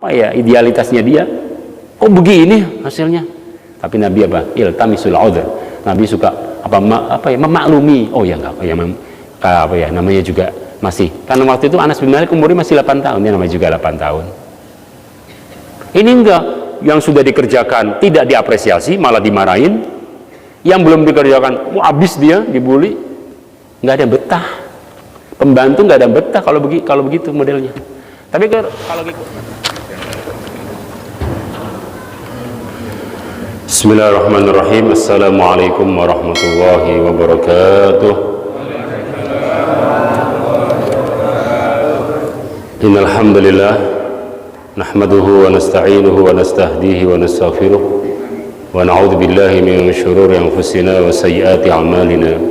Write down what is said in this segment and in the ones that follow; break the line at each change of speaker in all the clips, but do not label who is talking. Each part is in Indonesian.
apa ya idealitasnya dia, kok begini hasilnya. Tapi Nabi apa? Iltamisul udhr. Nabi suka memaklumi. Oh ya enggak, namanya juga masih. Karena waktu itu Anas bin Malik umurnya masih 8 tahun, ya namanya juga 8 tahun. Ini enggak, yang sudah dikerjakan tidak diapresiasi, malah dimarahin. Yang belum dikerjakan, habis dia dibully. Nggak ada betah. Pembantu nggak ada betah kalau begitu modelnya. Tapi kalau gitu. Bismillahirrahmanirrahim. Assalamualaikum warahmatullahi wabarakatuh. Innal hamdalillah nahmaduhu wa nasta'inuhu wa nastahdihi wa nastaghfiruh wa na'udzu billahi min shururi anfusina wa sayyiati a'malina.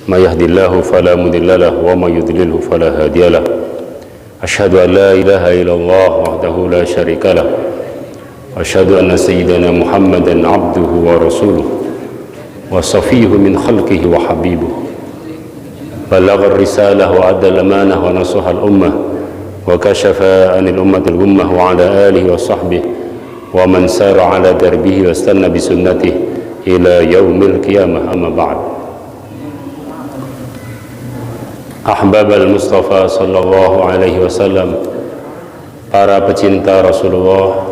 May yahdihillahu fala mudilla lahu wa may yudlilhu fala hadiya lahu. Asyhadu an la ilaha illallah wahdahu la syarika lahu. Asyhadu anna sayyidana Muhammadan abduhu wa rasuluh wa safiyuhu min khalqihi wa habibuh. Balagha ar-risalah wa adda al-amanah wa nasaha al-ummah wa kashafa anil ummatil ummah wa ala alihi wa sahbihi wa man sara ala darbihi wa istanna bi sunnatihi ila yaumil qiyamah. Amma ba'd. Ahbab al-Mustafa sallallahu alaihi wasallam, para pecinta Rasulullah,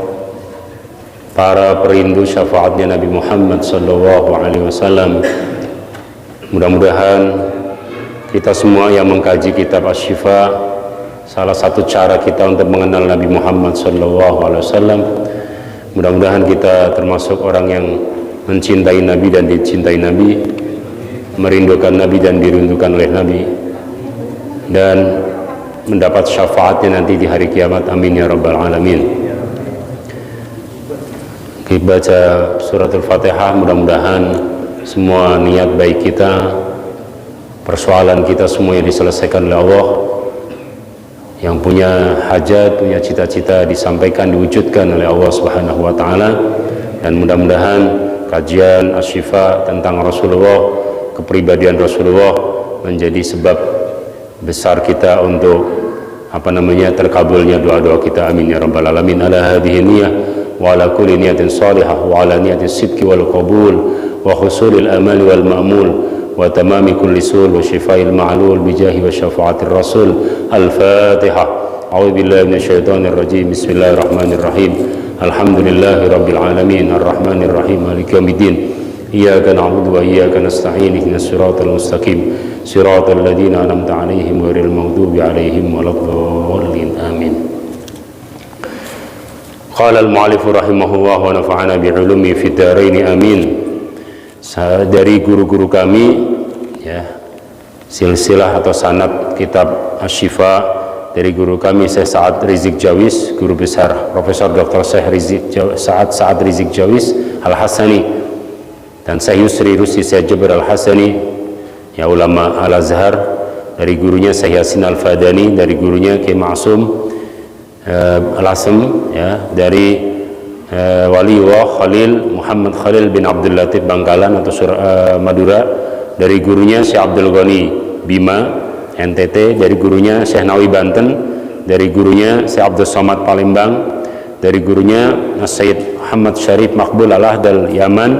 para perindu syafaatnya Nabi Muhammad sallallahu alaihi wasallam. Mudah-mudahan kita semua yang mengkaji kitab Asy-Syifa, salah satu cara kita untuk mengenal Nabi Muhammad sallallahu alaihi wasallam, mudah-mudahan kita termasuk orang yang mencintai Nabi dan dicintai Nabi, merindukan Nabi dan dirindukan oleh Nabi, dan mendapat syafaatnya nanti di hari kiamat. Amin ya rabbal alamin. Kita baca suratul Fatihah, mudah-mudahan semua niat baik kita, persoalan kita semuanya diselesaikan oleh Allah. Yang punya hajat, punya cita-cita disampaikan, diwujudkan oleh Allah Subhanahu wa taala. Dan mudah-mudahan kajian Asy-Syifa tentang Rasulullah, kepribadian Rasulullah, menjadi sebab besar kita untuk terkabulnya doa-doa kita. Amin ya rabbal alamin. Ala hadhihi niyyah wa ala kulli niyatin salihah wa ala niyati sidqi wal qabul wa husulil amal wal ma'mul wa tamami kulli sul wa shifaa'il ma'lul bi jahi wa syafaatir rasul. Al-Fatihah. A'udzu billahi minasyaitonir rajim. Bismillahirrahmanirrahim. Alhamdulillahi rabbil alamin arrahmanir rahim maliki yaumiddin. Iyyaka na'budu wa iyyaka nasta'in ihdinas siratal mustaqim siratal ladzina an'amta 'alaihim ghairil maghdubi 'alaihim waladdallin. Amin. Qala al-mu'allif rahimahullah wa nafa'ana bi'ulumi fid dharain amin. Dari guru-guru kami, ya, silsilah atau sanad kitab Asy-Syifa, dari guru kami Syekh Sa'ad Rizik Jawis, guru besar Profesor Dr. Syekh Sa'ad Rizik Jawis Al-Hasani, dan Syekh Yusri Rusi Syekh Jabir Al-Hasani, ya ulama Al-Azhar. Dari gurunya Syekh Yasin Al-Fadani, dari gurunya Kiai Ma'sum Al-Asem, ya, dari Waliullah Khalil Muhammad Khalil bin Abdul Latif Bangkalan atau Madura, dari gurunya Syekh Abdul Ghani Bima NTT, dari gurunya Syekh Nawawi Banten, dari gurunya Syekh Abdul Somad Palembang, dari gurunya Sayyid Muhammad Syarif Maqbul Al-Ahdal Yaman,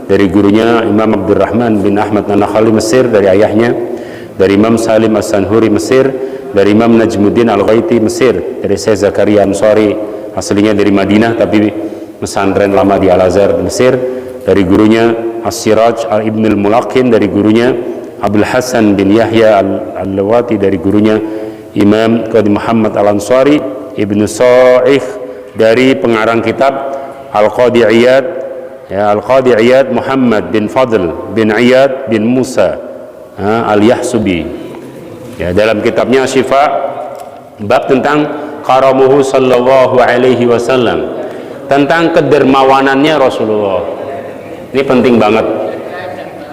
dari gurunya Imam Abdurrahman bin Ahmad An-Nakhali Mesir dari ayahnya, dari Imam Salim As-Sanhuri Mesir, dari Imam Najmuddin Al-Ghaiti Mesir, dari Syekh Zakaria Ansari, aslinya dari Madinah tapi pesantren lama di Al-Azhar Mesir, dari gurunya As-Siraj Al-Ibn Al-Mulaqin, dari gurunya Abdul Hasan bin Yahya Al-Lawati, dari gurunya Imam Qadi Muhammad Al-Ansari Ibn Sa'ih, dari pengarang kitab Al-Qadi Iyad, ya, Al-Qadi Iyad Muhammad bin Fadl bin Iyad bin Musa Al-Yahsubi, ya, dalam kitabnya Asy-Syifa bab tentang karamuhu sallallahu alaihi wasallam, tentang kedermawanannya Rasulullah. Ini penting banget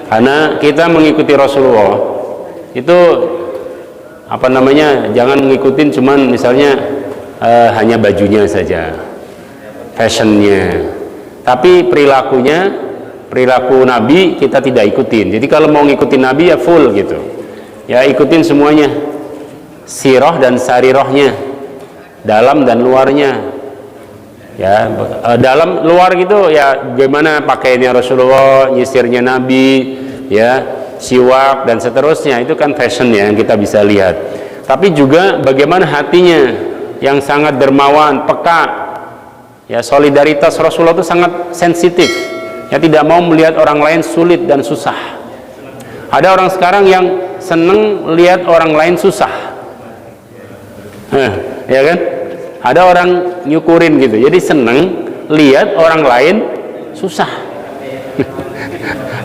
karena kita mengikuti Rasulullah itu jangan ngikutin cuman misalnya hanya bajunya saja, fashionnya, tapi perilaku Nabi kita tidak ikutin. Jadi kalau mau ngikutin Nabi ya full gitu, ya ikutin semuanya, sirah dan sarirahnya, dalam dan luarnya, Ya, dalam luar gitu ya gimana pakaiannya Rasulullah, nyisirnya Nabi, ya, siwak dan seterusnya, itu kan fashion ya yang kita bisa lihat. Tapi juga bagaimana hatinya yang sangat dermawan, peka. Ya, solidaritas Rasulullah itu sangat sensitif. Ya, tidak mau melihat orang lain sulit dan susah. Ada orang sekarang yang seneng lihat orang lain susah. Ya kan? Ada orang nyukurin gitu, jadi seneng lihat orang lain susah.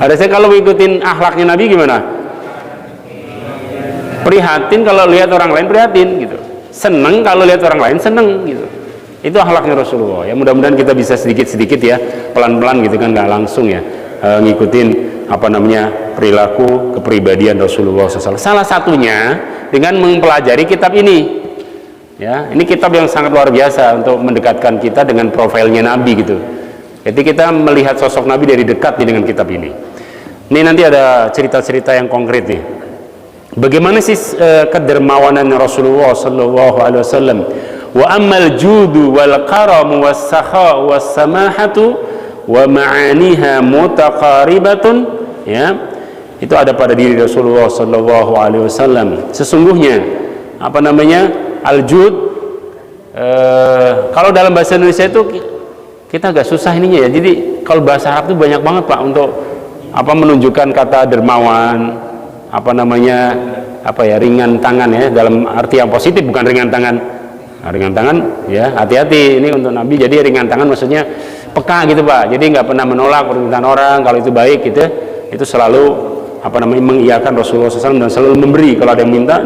Ada saya kalau ngikutin akhlaknya Nabi gimana? Prihatin kalau lihat orang lain prihatin gitu. Seneng kalau lihat orang lain seneng gitu. Itu akhlaknya Rasulullah. Ya mudah-mudahan kita bisa sedikit-sedikit ya, pelan-pelan gitu kan, nggak langsung ya ngikutin apa namanya perilaku kepribadian Rasulullah SAW. Salah satunya dengan mempelajari kitab ini. Ya, ini kitab yang sangat luar biasa untuk mendekatkan kita dengan profilnya Nabi gitu. Jadi kita melihat sosok Nabi dari dekat nih dengan kitab ini. Ini nanti ada cerita-cerita yang konkret nih. Bagaimana sih kedermawanan Rasulullah sallallahu alaihi wasallam? Wa ammal judu wal karam was sakha was samahatu wa ma'aniha mutaqaribatun, ya. Itu ada pada diri Rasulullah sallallahu alaihi wasallam. Sesungguhnya apa namanya? Al-jud, kalau dalam bahasa Indonesia itu kita agak susah ininya ya. Jadi kalau bahasa Arab itu banyak banget Pak untuk apa menunjukkan kata dermawan, apa namanya, apa ya, ringan tangan ya, dalam arti yang positif, bukan ringan tangan. Nah, ringan tangan ya, hati-hati ini untuk Nabi. Jadi ringan tangan maksudnya peka gitu Pak. Jadi nggak pernah menolak permintaan orang, kalau itu baik gitu. Itu selalu apa namanya mengiyakan Rasulullah SAW dan selalu memberi kalau ada yang minta,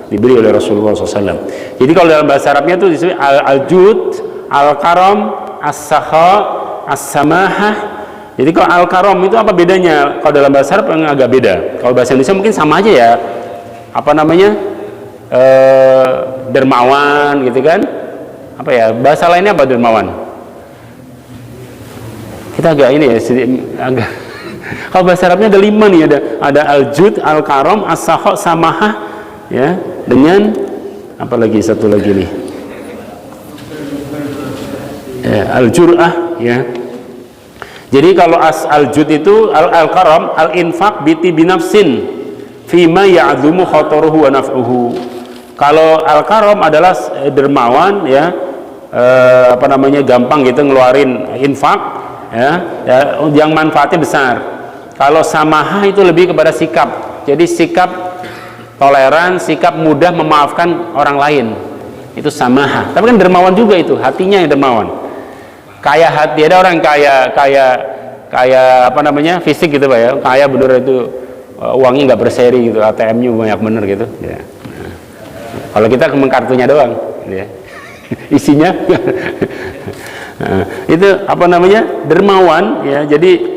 diberi oleh Rasulullah SAW. Jadi kalau dalam bahasa Arabnya itu disebut al-jud, al-karam, as-sakha, as-samahah. Jadi kalau al-karam itu apa bedanya? Kalau dalam bahasa Arab yang agak beda. Kalau bahasa Indonesia mungkin sama aja ya. Apa namanya? Dermawan gitu kan? Apa ya? Bahasa lainnya apa dermawan? Kita agak ini ya, agak. Kalau bahasa Arabnya ada 5 nih, ada al-jud, al-karam, as-sakha, samahah, ya. Dengan apa lagi, satu lagi nih ya, al-jur'ah ya. Jadi kalau al-jud itu al-karam, al-infaq biti binafsin fima ya'dhumu khataruhu wa naf'uhu. Kalau al-karam adalah dermawan ya, apa namanya, gampang gitu ngeluarin infak ya, yang manfaatnya besar. Kalau samahah itu lebih kepada sikap, jadi sikap toleran, sikap mudah memaafkan orang lain, itu samahah. Tapi kan dermawan juga, itu hatinya yang dermawan. Kaya hati, ada orang kaya apa namanya, fisik gitu Pak ya, kaya bener itu uangnya nggak berseri gitu, ATM-nya banyak bener gitu ya. Nah, kalau kita kartunya doang ya. Isinya nah, itu apa namanya, dermawan ya. Jadi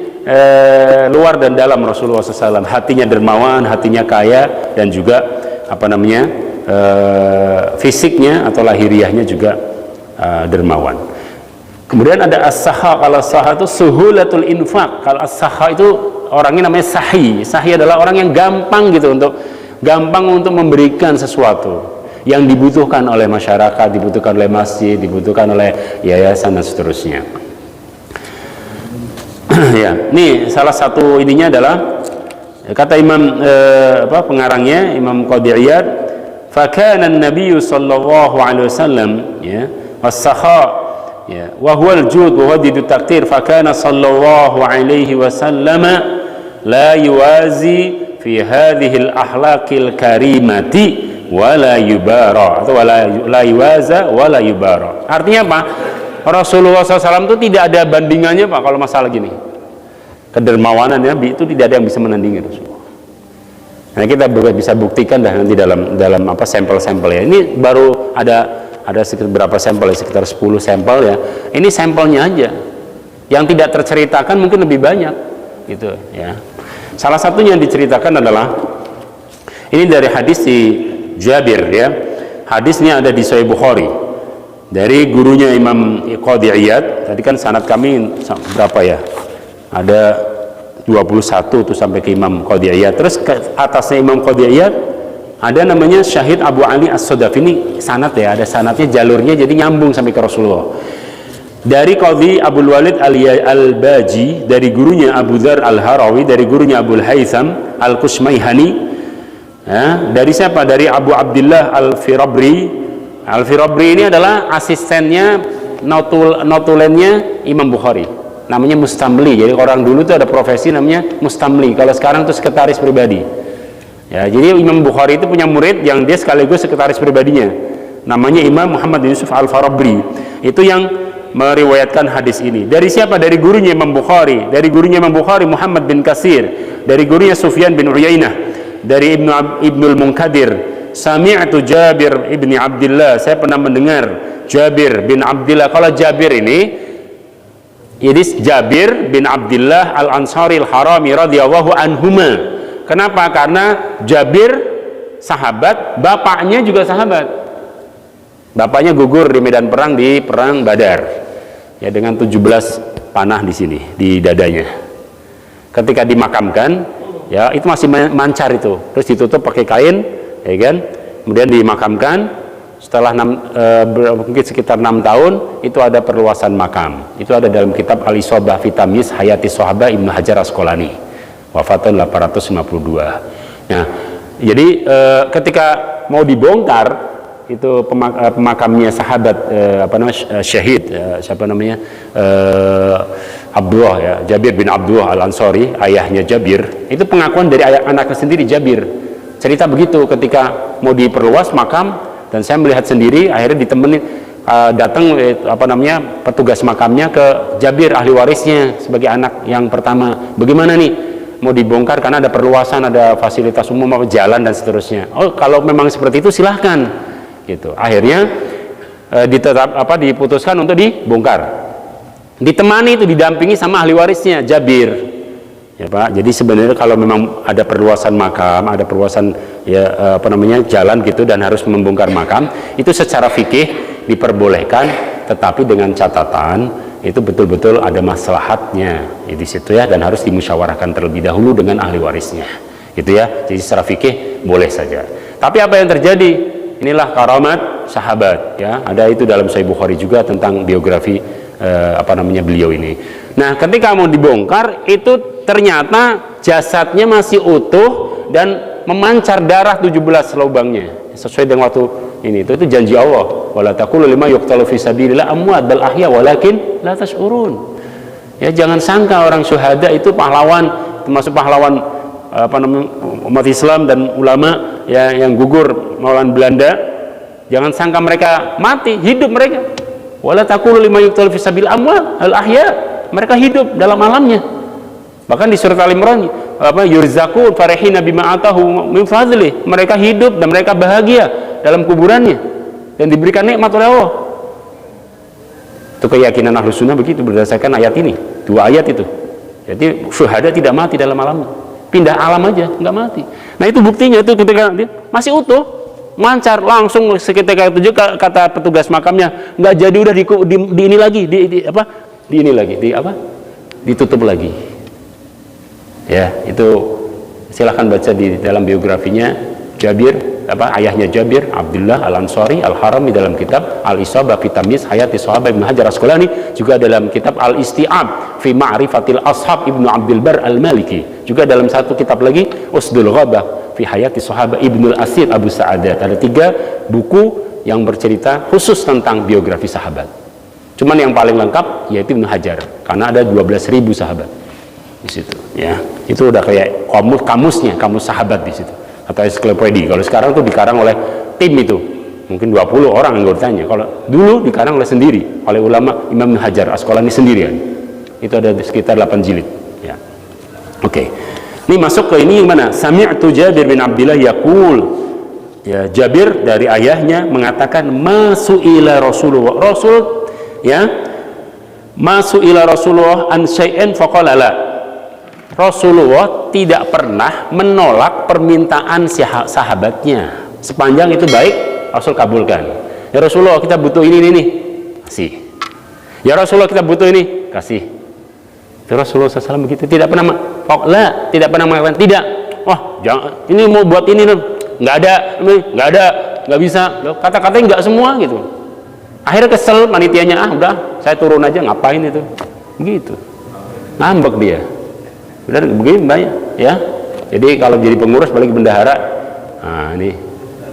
luar dan dalam Rasulullah SAW, hatinya dermawan, hatinya kaya, dan juga apa namanya, fisiknya atau lahiriahnya juga dermawan. Kemudian ada as-sakha. Kalau as-sakha itu suhulatul infaq. Kalau as-sakha itu orangnya namanya sahi. Sahi adalah orang yang gampang gitu, gampang untuk memberikan sesuatu yang dibutuhkan oleh masyarakat, dibutuhkan oleh masjid, dibutuhkan oleh yayasan dan seterusnya. Ya, nih salah satu ininya adalah kata Imam pengarangnya Imam Qadhi Iyad, fa kana an-nabiy sallallahu alaihi wasallam ya was-sakha ya wa huwa al-jud wa huwa taqdir, fa kana sallallahu alaihi wasallam la yuwazi fi hadhihi al-akhlaqil karimati wa la yubara, atau la yuwaza wa la yubara. Artinya apa? Rasulullah SAW itu tidak ada bandingannya Pak kalau masalah gini. Kedermawanan ya, itu tidak ada yang bisa menandingi Rasulullah. Nah, kita bisa buktikan dah nanti dalam apa sampel-sampel ya. Ini baru ada sekitar berapa sampel ya, sekitar 10 sampel ya. Ini sampelnya aja. Yang tidak terceritakan mungkin lebih banyak gitu ya. Salah satunya yang diceritakan adalah ini dari hadis di Jabir ya. Hadisnya ada di Sahih Bukhari. Dari gurunya Imam Qadhi Iyad. Tadi kan sanad kami berapa ya? Ada 21 tuh sampai ke Imam Qadhi Iyad. Terus ke atasnya Imam Qadhi Iyad ada namanya Syahid Abu Ali As-Sadafi. Ini sanad ya, ada sanadnya, jalurnya, jadi nyambung sampai ke Rasulullah. dari Qadhi Abdul Walid Al-Baji, dari gurunya Abu Dzar Al-Harawi, dari gurunya Abul Haytham Al-Kushmayhani, ya, dari siapa? Dari Abu Abdullah Al-Firabri. Al-Firabri ini adalah asistennya notulennya Imam Bukhari, namanya Mustamli. Jadi orang dulu itu ada profesi namanya Mustamli, kalau sekarang itu sekretaris pribadi, ya. Jadi Imam Bukhari itu punya murid yang dia sekaligus sekretaris pribadinya, namanya Imam Muhammad bin Yusuf Al-Farabri. Itu yang meriwayatkan hadis ini. Dari siapa? Dari gurunya Imam Bukhari. Dari gurunya Imam Bukhari Muhammad bin Katsir, dari gurunya Sufyan bin Uyainah, dari Ibnul Munkadir, sami'tu Jabir ibni Abdullah, saya pernah mendengar Jabir bin Abdullah. Kalau Jabir ini Jabir bin Abdullah Al-Ansari Al-Harami radhiyallahu anhuma. Kenapa? Karena Jabir sahabat, bapaknya juga sahabat. Bapaknya gugur di medan perang, di perang Badar, ya, dengan 17 panah di sini di dadanya. Ketika dimakamkan, ya, itu masih mancar itu, terus ditutup pakai kain, ya kan, kemudian dimakamkan. Setelah mungkin sekitar 6 tahun itu ada perluasan makam. Itu ada dalam kitab Al-Isobah fi Tamyiz Hayati Sahabah Ibnu Hajar Asqalani, wafat tahun 852. Nah, jadi ketika mau dibongkar itu pemakamnya sahabat syahid, siapa namanya, Abdullah, ya, Jabir bin Abdullah Al-Ansari, ayahnya Jabir. Itu pengakuan dari anaknya sendiri, Jabir. Cerita begitu, ketika mau diperluas makam, dan saya melihat sendiri, akhirnya ditemenin, datang petugas makamnya ke Jabir, ahli warisnya sebagai anak yang pertama. Bagaimana nih mau dibongkar karena ada perluasan, ada fasilitas umum, jalan dan seterusnya. Oh, kalau memang seperti itu silahkan, gitu. Akhirnya diputuskan untuk dibongkar, ditemani itu, didampingi sama ahli warisnya Jabir, ya Pak. Jadi sebenarnya kalau memang ada perluasan makam, ada perluasan, ya, jalan gitu, dan harus membongkar makam, itu secara fikih diperbolehkan, tetapi dengan catatan itu betul-betul ada maslahatnya di situ, ya, dan harus dimusyawarahkan terlebih dahulu dengan ahli warisnya, gitu ya. Jadi secara fikih boleh saja. Tapi apa yang terjadi? Inilah karamat sahabat, ya. Ada itu dalam Sahih Bukhari juga tentang biografi beliau ini. Nah, ketika mau dibongkar itu ternyata jasadnya masih utuh dan memancar darah 17 lubangnya. Sesuai dengan waktu ini, itu janji Allah. Wala taqulu lima yuqtalu fi sabilillah amwat bal ahya walakin la tash'urun. Ya, jangan sangka orang syuhada itu pahlawan, termasuk pahlawan umat Islam dan ulama, ya, yang gugur melawan Belanda. Jangan sangka mereka mati, hidup mereka. Wala taqulu lima yuqtalu fi sabilillah amwat al ahya, mereka hidup dalam alamnya. Bahkan di surat Al-Imran, yurzaqun farihina bima atahu min fadli, mereka hidup dan mereka bahagia dalam kuburannya dan diberikan nikmat oleh Allah. Itu keyakinan Ahlus Sunnah begitu, berdasarkan ayat ini, 2 ayat itu. Jadi syuhada tidak mati dalam alamnya, pindah alam aja, nggak mati. Nah, itu buktinya, itu ketika dia masih utuh, mancar, langsung seketika itu juga kata petugas makamnya, nggak jadi, udah ditutup lagi. Ya, itu silahkan baca di dalam biografinya Jabir, ayahnya Jabir, Abdullah Al-Ansari Al-Harami, dalam kitab Al-Isobah fi Tamyiz Hayati Sahabah Ibnu Hajar Asqalani, juga dalam kitab Al-Isti'ab fi Ma'rifatil Ashab Ibnu Abdul Bar Al-Maliki, juga dalam satu kitab lagi Usdul Ghabah fi Hayati Sahabah Ibnu Al-Asir Abu Sa'adat. Ada 3 buku yang bercerita khusus tentang biografi sahabat. Cuman yang paling lengkap yaitu Ibnu Hajar, karena ada 12.000 sahabat di situ, ya. Itu udah kayak kamus sahabat di situ, atau ensiklopedia. Kalau sekarang tuh dikarang oleh tim itu, mungkin 20 orang anggotanya. Kalau dulu dikarang oleh sendiri, oleh ulama Imam Hajar Asqalani sendirian. Itu ada sekitar 8 jilid, ya. Oke. Ini masuk ke ini yang mana? Sami'tu Jabir bin Abdullah yaqul, ya, Jabir dari ayahnya mengatakan, masu'ila Rasulullah, Rasul, ya, masu'ila Rasulullah an syai'in faqala la. Rasulullah tidak pernah menolak permintaan sahabatnya, sepanjang itu baik, Rasul kabulkan. Ya Rasulullah, kita butuh ini, kasih. Ya Rasulullah, kita butuh ini, kasih. Rasulullah SAW begitu, tidak pernah tidak pernah mengatakan tidak. Wah, jangan, ini mau buat ini, nggak ada, nggak bisa. Kata-katanya nggak semua gitu. Akhirnya kesel panitianya, udah saya turun aja, ngapain itu? Begitu. Ngambek dia. Benar begini banyak ya. Jadi kalau jadi pengurus balik bendahara, nah ini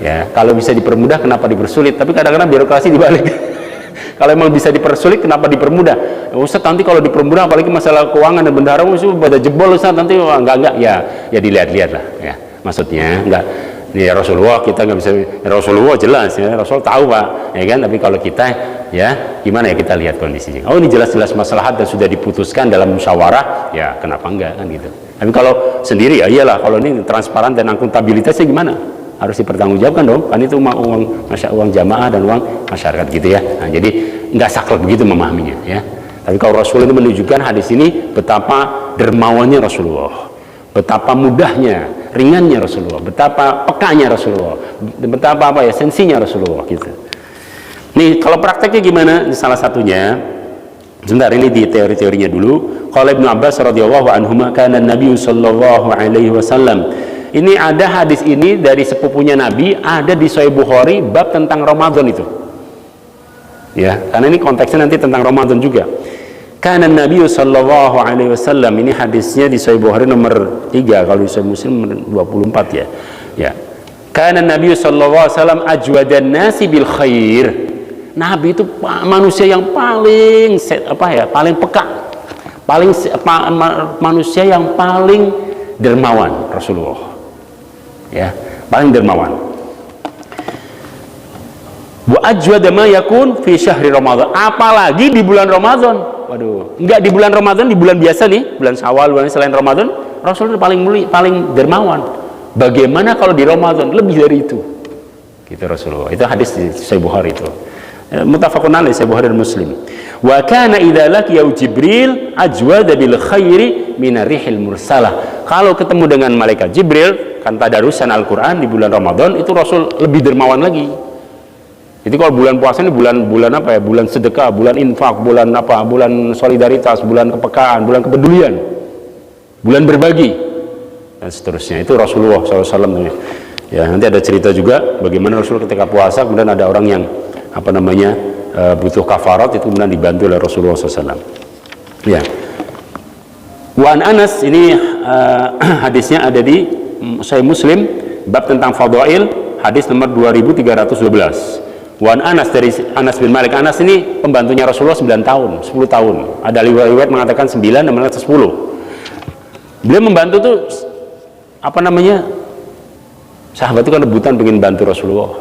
ya, kalau bisa dipermudah kenapa dipersulit? Tapi kadang-kadang birokrasi dibalik. Kalau emang bisa dipersulit kenapa dipermudah? Ustaz, nanti kalau dipermudah apalagi masalah keuangan dan bendahara pada jebol Ustaz, nanti enggak ya dilihat-lihat lah ya. Maksudnya enggak ya, Rasulullah kita nggak bisa, Rasulullah jelas ya, Rasul tahu Pak ya kan, tapi kalau kita ya gimana ya, kita lihat kondisinya. Oh ini jelas-jelas maslahat dan sudah diputuskan dalam musyawarah, ya kenapa enggak kan gitu. Tapi kalau sendiri ya iyalah, kalau ini transparan dan akuntabilitasnya gimana, harus dipertanggungjawabkan dong, kan itu uang jamaah dan uang masyarakat gitu ya. Nah, jadi nggak saklek begitu memahaminya ya. Tapi kalau Rasul ini menunjukkan hadis ini betapa dermawannya Rasulullah, betapa mudahnya, ringannya Rasulullah, betapa pekanya Rasulullah, betapa apa ya, sensinya Rasulullah gitu. Nih kalau prakteknya gimana? Ini salah satunya. Sebentar, ini di teori-teorinya dulu. Qala Ibnu Abbas radhiyallahu anhuma kana Nabi sallallahu alaihi wasallam. Ini ada hadis ini dari sepupunya Nabi, ada di Sahih Bukhari bab tentang Ramadan itu. Ya, karena ini konteksnya nanti tentang Ramadan juga. Kana Nabi sallallahu alaihi wasallam, ini hadisnya di Sahih Bukhari nomor 3, kalau di Sahih Muslim nomor 24 ya. Ya. Kana Nabi sallallahu alaihi wasallam ajwadan nasi bil khair. Nabi itu manusia yang paling paling peka, manusia yang paling dermawan, Rasulullah. Ya, paling dermawan. Wa ajwada ma yakun fi syahri Ramadan, apalagi di bulan Ramadan. Waduh, enggak di bulan Ramadan, di bulan biasa nih, bulan Syawal, bulan selain Ramadan, Rasul itu paling dermawan. Bagaimana kalau di Ramadan lebih dari itu? Gitu Rasulullah. Itu hadis di Sahih Bukhari itu. Muttafaqun alaih, Sahih Bukhari dan Muslim. Wa kana idza laqiya Jibril ajwada bil khairi min rihil mursalah. Kalau ketemu dengan malaikat Jibril, kan tadarusan Al-Qur'an di bulan Ramadan, itu Rasul lebih dermawan lagi. Jadi kalau bulan puasa ini bulan apa ya? Bulan sedekah, bulan infak, bulan apa? Bulan solidaritas, bulan kepekaan, bulan kepedulian, bulan berbagi dan seterusnya. Itu Rasulullah SAW. Ya, nanti ada cerita juga bagaimana Rasul ketika puasa kemudian ada orang yang butuh kafarat, itu kemudian dibantu oleh Rasulullah SAW. Ya. Wa an Anas, ini hadisnya ada di Sahih Muslim bab tentang fadail, hadis nomor 2312. Wa an Anas, dari Anas bin Malik. Anas ini pembantunya Rasulullah 9 tahun, 10 tahun. Ada riwayat mengatakan 9 dan mengatakan 10. Beliau membantu tuh sahabat itu kan rebutan pengen bantu Rasulullah.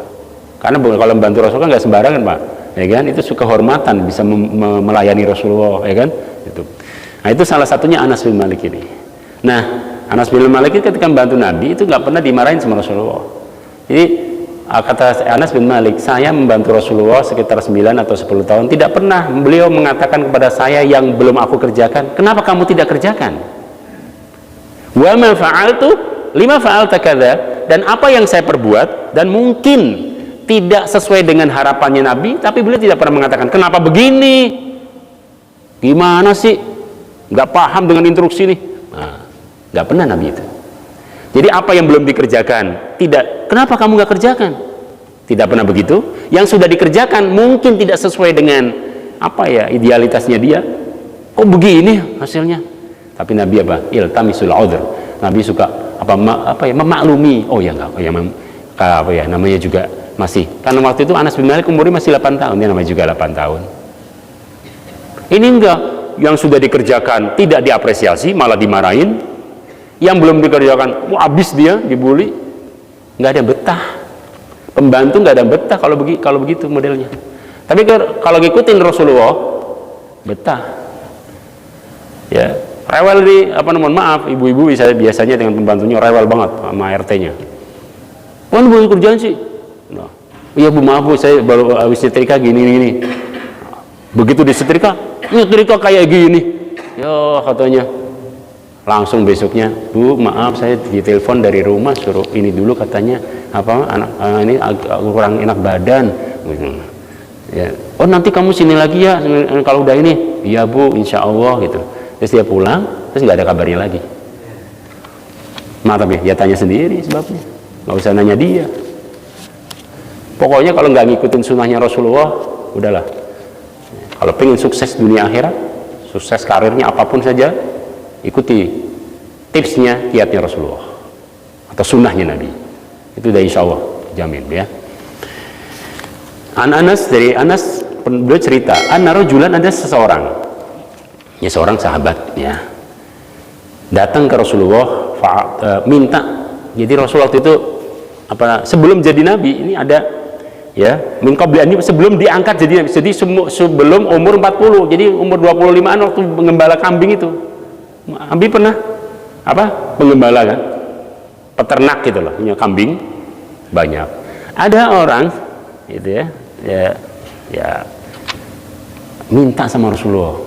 Karena kalau membantu Rasulullah kan nggak sembarangan Pak, ya kan? Itu suka kehormatan bisa melayani Rasulullah, ya kan? Itu. Nah itu salah satunya Anas bin Malik ini. Nah Anas bin Malik ini ketika membantu Nabi itu nggak pernah dimarahin sama Rasulullah. Jadi kata Anas bin Malik, saya membantu Rasulullah sekitar 9 atau 10 tahun, tidak pernah beliau mengatakan kepada saya yang belum aku kerjakan, kenapa kamu tidak kerjakan? Wa ma fa'altu lima fa'alta kadza, dan apa yang saya perbuat dan mungkin tidak sesuai dengan harapannya Nabi, tapi beliau tidak pernah mengatakan kenapa begini, gimana sih, nggak paham dengan instruksi nih. Nah, nggak pernah Nabi itu. Jadi apa yang belum dikerjakan, tidak, kenapa kamu nggak kerjakan, tidak pernah begitu. Yang sudah dikerjakan mungkin tidak sesuai dengan idealitasnya dia, kok begini hasilnya, tapi Nabi iltamisul udhr, Nabi suka memaklumi. Oh ya enggak, namanya juga masih, karena waktu itu Anas bin Malik umurnya masih 8 tahun, dia namanya juga 8 tahun. Ini enggak, yang sudah dikerjakan tidak diapresiasi, malah dimarahin. Yang belum dikerjakan, habis dia dibully, nggak ada betah. Pembantu nggak ada betah kalau begitu modelnya. Tapi kalau ngikutin Rasulullah, betah. Ya, rewel mohon maaf, ibu-ibu biasanya dengan pembantunya rewel banget sama RT-nya. Kan boleh kerjaan sih. Nah, iya Bu, maaf Bu, saya baru habis nyetrika gini. Begitu disetrika, nyetrika kayak gini. Ya katanya, langsung besoknya, Bu maaf saya ditelepon dari rumah suruh ini dulu katanya ini kurang enak badan. Ya. Oh nanti kamu sini lagi ya kalau udah ini. Iya Bu, insya Allah gitu. Terus dia pulang, terus nggak ada kabarnya lagi. Tapi ya tanya sendiri sebabnya, nggak usah nanya dia. Pokoknya kalau nggak ngikutin sunnahnya Rasulullah, udahlah. Kalau pengen sukses dunia akhirat, sukses karirnya apapun saja, ikuti tipsnya, kiatnya Rasulullah atau sunnahnya Nabi. Itu udah insya Allah jamin ya. Anas, dari Anas beliau cerita, anna rajulan, ada seseorang, ya seorang sahabat ya, datang ke Rasulullah minta. Jadi Rasulullah waktu itu sebelum jadi nabi, ini ada ya, min qabli an, sebelum diangkat jadi nabi, jadi sebelum umur 40, jadi umur 25-an waktu mengembala kambing itu. Nabi pernah penggembala kan, peternak gitu loh, punya kambing banyak. Ada orang gitu ya minta sama Rasulullah,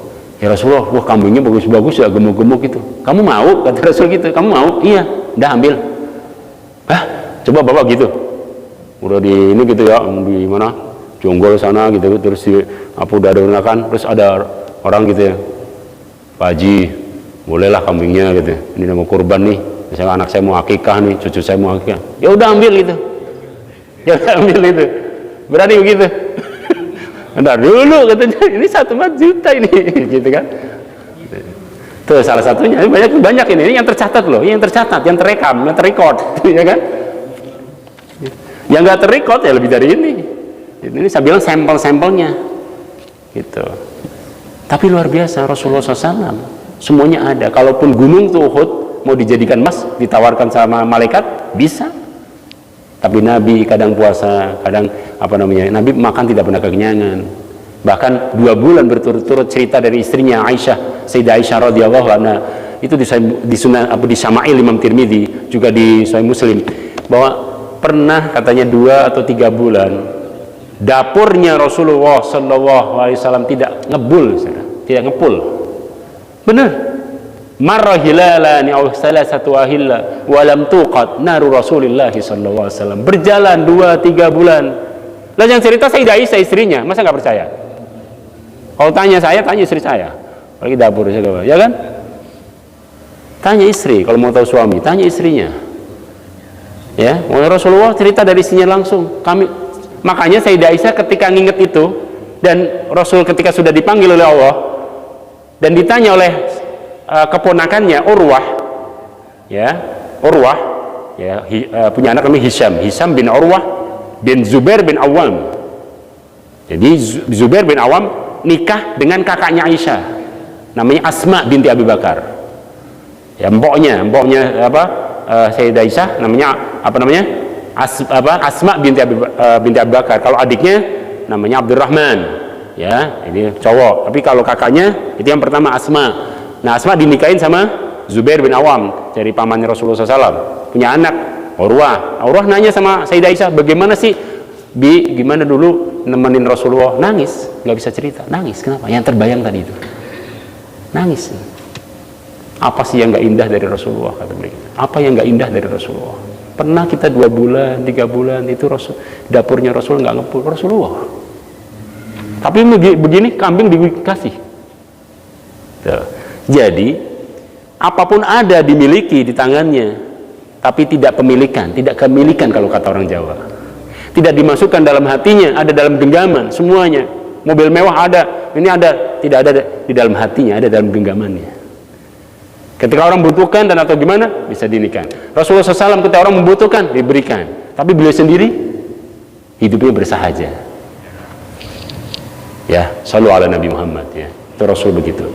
ya Rasulullah, wah kambingnya bagus-bagus ya, gemuk-gemuk gitu, kamu mau? Kata Rasul gitu, kamu mau? Iya, udah ambil. Coba bawa gitu, udah di ini gitu ya, di mana jonggol sana gitu, terus udah ada gunakan, terus ada orang gitu ya, Pak Haji, bolehlah kambingnya gitu, ini mau kurban nih, misalnya anak saya mau akikah nih, cucu saya mau akikah, ya udah ambil gitu, ya udah ambil itu, berani begitu. Bentar dulu katanya, ini 1,4 juta ini, gitu kan. Tuh salah satunya, banyak ini yang tercatat loh, yang tercatat, yang terekam, yang terrecord, ya kan. Yang nggak terrecord ya lebih dari ini. Ini saya bilang sampel-sampelnya, gitu. Tapi luar biasa Rasulullah SAW, semuanya ada. Kalaupun gunung tuh Uhud mau dijadikan emas, ditawarkan sama malaikat, bisa. Tapi Nabi kadang puasa, kadang Nabi makan tidak pernah kekenyangan. Bahkan 2 bulan berturut-turut, cerita dari istrinya Aisyah, Sayyidah Aisyah radhiyallahu anha, itu di sunnah di Syama'il Imam Tirmidzi, juga di Sahih Muslim, bahwa pernah katanya 2 atau 3 bulan dapurnya Rasulullah sallallahu alaihi wasallam tidak ngebul, tidak ngepul. Benar. Marra hilalani aw salasatu ahilla wa lam tuqat naru Rasulillah sallallahu alaihi wasallam. Berjalan 2-3 bulan. Lah yang cerita Sayyidah Aisyah istrinya, masa nggak percaya? Kalau tanya saya, tanya istri saya. Apalagi dapur saya, ya kan? Tanya istri, kalau mau tahu suami, tanya istrinya. Ya, Rasulullah cerita dari istrinya langsung. Makanya Sayyidah Aisyah ketika nginget itu, dan Rasul ketika sudah dipanggil oleh Allah dan ditanya oleh keponakannya Urwah, punya anak namanya Hisham bin Urwah bin Zubair bin Awam. Jadi Zubair bin Awam nikah dengan kakaknya Aisyah, namanya Asma binti Abi Bakar. Ya, mboknya Sayyidah Aisyah namanya Asma binti Abi Bakar. Kalau adiknya namanya Abdurrahman. Ya, ini cowok. Tapi kalau kakaknya itu yang pertama Asma. Nah, Asma dinikahin sama Zubair bin Awam, dari pamannya Rasulullah SAW. Punya anak Urwah. Urwah nanya sama Sayyidah Aisyah, bagaimana sih gimana dulu nemenin Rasulullah? Nangis, nggak bisa cerita. Nangis, kenapa? Yang terbayang tadi itu, nangis. Apa sih yang nggak indah dari Rasulullah, kata mereka? Apa yang nggak indah dari Rasulullah? Pernah kita 2 bulan, 3 bulan itu dapurnya Rasul nggak ngepul Rasulullah. Tapi begini kambing dikasih. Tuh. Jadi apapun ada dimiliki di tangannya, tapi tidak pemilikan, tidak kemilikan kalau kata orang Jawa. Tidak dimasukkan dalam hatinya, ada dalam genggaman semuanya. Mobil mewah ada, ini ada, tidak ada di dalam hatinya, ada dalam genggamannya. Ketika orang membutuhkan dan atau gimana, bisa dinikahkan. Rasulullah SAW ketika orang membutuhkan, diberikan. Tapi beliau sendiri hidupnya bersahaja. Ya, shallu ala Nabi Muhammad ya. Itu Rasul begitu.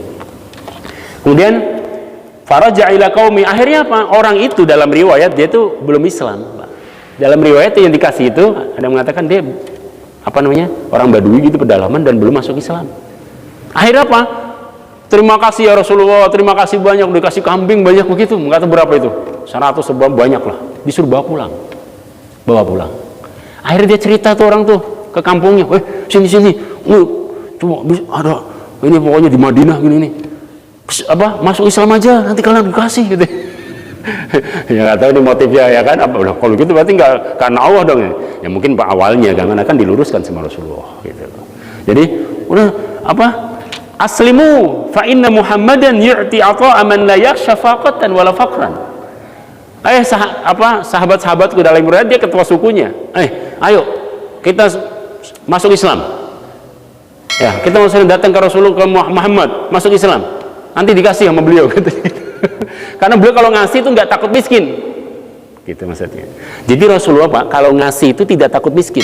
Kemudian faraja ila qaumi, akhirnya apa? Orang itu dalam riwayat dia itu belum Islam. Dalam riwayat yang dikasih itu ada yang mengatakan dia orang Badui gitu, pedalaman dan belum masuk Islam. Akhirnya apa? Terima kasih ya Rasulullah, terima kasih banyak, dikasih kambing banyak begitu. Enggak tahu berapa itu, 100 sebab banyak lah. Disuruh bawa pulang. Akhirnya dia cerita tuh orang tuh ke kampungnya, sini, tuh ada ini pokoknya di Madinah gini nih. Masuk Islam aja, nanti kalian dikasih gitu. Ya nggak tahu ini motifnya ya kan. Kalau gitu berarti nggak karena Allah dong ya. Mungkin awalnya karena kan diluruskan sama Rasulullah gitu. Jadi udah aslimu fa inna Muhammadan yu'ti ata'a man la yakhsha faqatan wala faqran. Sahabat-sahabatku dalam riwayat dia ketua sukunya. Ayo kita masuk Islam. Ya, kita maksudnya datang ke Rasulullah, ke Muhammad, masuk Islam, nanti dikasih sama beliau gitu. Karena beliau kalau ngasih itu nggak takut miskin, gitu maksudnya. Jadi Rasulullah Pak, kalau ngasih itu tidak takut miskin.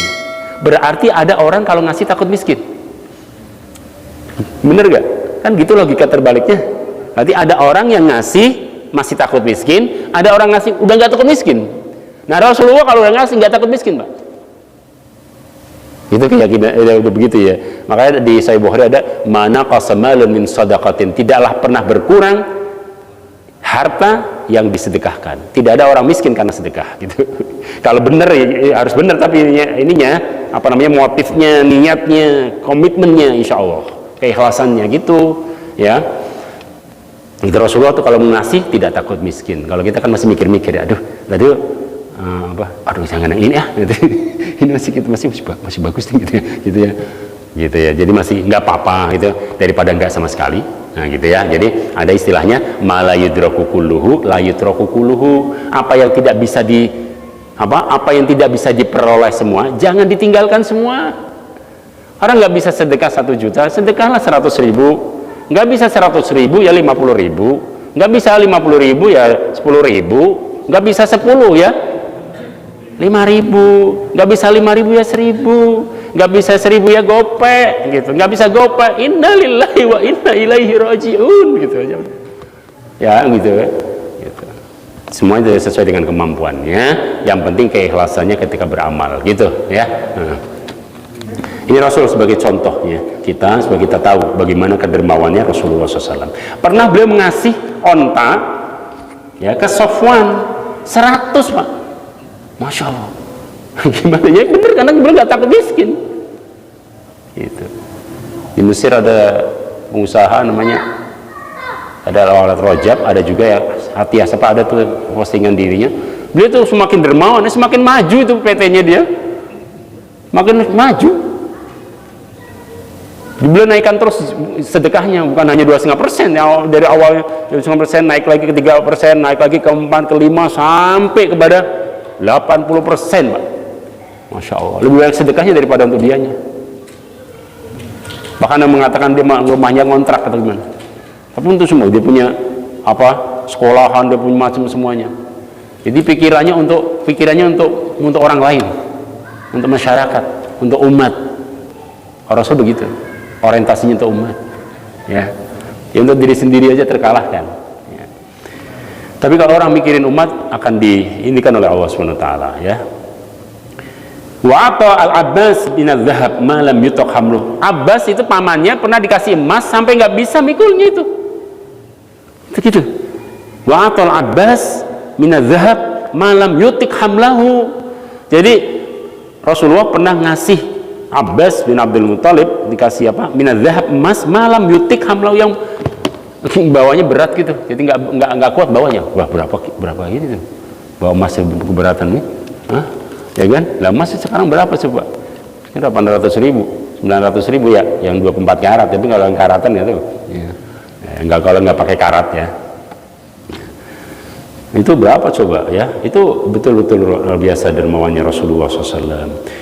Berarti ada orang kalau ngasih takut miskin. Bener gak? Kan gitu logika terbaliknya. Berarti ada orang yang ngasih masih takut miskin, ada orang ngasih udah nggak takut miskin. Nah Rasulullah kalau udah ngasih nggak takut miskin Pak. Itu keyakinan udah begitu ya. Makanya di Sahih Bukhari ada mana qasamalun min sadaqatin, tidaklah pernah berkurang harta yang disedekahkan. Tidak ada orang miskin karena sedekah gitu. Kalau benar ya, harus benar, tapi ininya apa namanya, motifnya, niatnya, komitmennya, insya Allah, keikhlasannya gitu ya. Itu Rasulullah tuh kalau mengasih tidak takut miskin. Kalau kita kan masih mikir-mikir ya, aduh jangan yang ini ya gitu. Ini masih bagus nih gitu ya, jadi masih nggak apa-apa gitu daripada nggak sama sekali. Nah gitu ya, jadi ada istilahnya la yudraku kulluhu la yutraku kulluhu, apa yang tidak bisa diperoleh semua jangan ditinggalkan semua. Orang nggak bisa sedekah 1 juta, sedekahlah 100.000. Nggak bisa 100.000 ya 50.000, nggak bisa 50.000 ya 10.000, nggak bisa 10 ya 5.000, nggak bisa 5.000 ya 1.000, nggak bisa 1.000 ya gope gitu, nggak bisa gope inna lillahi wa inna ilaihi rajiun gitu aja ya gitu. Semua itu sesuai dengan kemampuannya, yang penting keikhlasannya ketika beramal gitu ya. Ini Rasul sebagai contohnya, kita sebagai kita tahu bagaimana kedermawannya Rasulullah SAW. Pernah beliau mengasih onta ya ke Sofwan 100 Pak. Masya Allah. Gimana ya, bener, karena beliau nggak takut miskin gitu. Di Mesir ada pengusaha namanya, ada Al Rojab, ada juga ya Hati Asapa, ada tuh postingan dirinya. Beliau tuh semakin dermawan, semakin maju itu PT-nya dia, makin maju. Beliau naikkan terus sedekahnya, bukan hanya 2,5% ya, dari awalnya 2,5% naik lagi ke 3%, naik lagi ke 4, ke 5, sampai kepada 80% Pak. Masya Allah, lebih banyak sedekahnya daripada untuk dianya. Bahkan yang mengatakan dia rumahnya ngontrak atau gimana, tapi untuk semua dia punya apa, sekolahan, dia punya macam semuanya. Jadi pikirannya untuk orang lain, untuk masyarakat, untuk umat. Rasul begitu, orientasinya untuk umat ya, untuk diri sendiri aja terkalahkan ya. Tapi kalau orang mikirin umat, akan diinikan oleh Allah SWT ya. Wa ata al-Abbas bin al-Dhahab ma lam yutok hamluh. Abbas itu pamannya pernah dikasih emas sampai nggak bisa mikulnya itu gitu. Wa ata al-Abbas bin al-Dhahab ma lam yutik hamlahu. Jadi Rasulullah pernah ngasih Abbas bin Abdul Muthalib, dikasih apa, min al-Dhahab, emas, malam yutik hamlahu, yang bawanya berat gitu, jadi nggak kuat bawanya. Wah, berapa gitu tuh bawa emas keberatan nih, hah? Ya kan, lah emas sekarang berapa coba? 800.000, 900.000 ya, yang 24 karat, tapi kalau yang karatan ya tuh ya. Enggak, kalau nggak pakai karat ya, itu berapa coba ya. Itu betul-betul luar biasa dermawannya Rasulullah SAW.